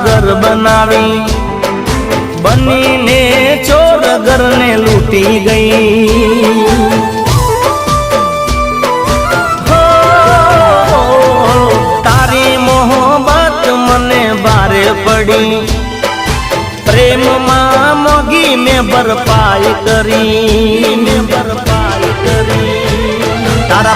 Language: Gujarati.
ઘર બનાવી બનીને ચોર ઘરને લૂટી ગઈ। તારી મોહબ્બત મને ભારે પડી प्रेम मां मोगी में भरपाई करी तारा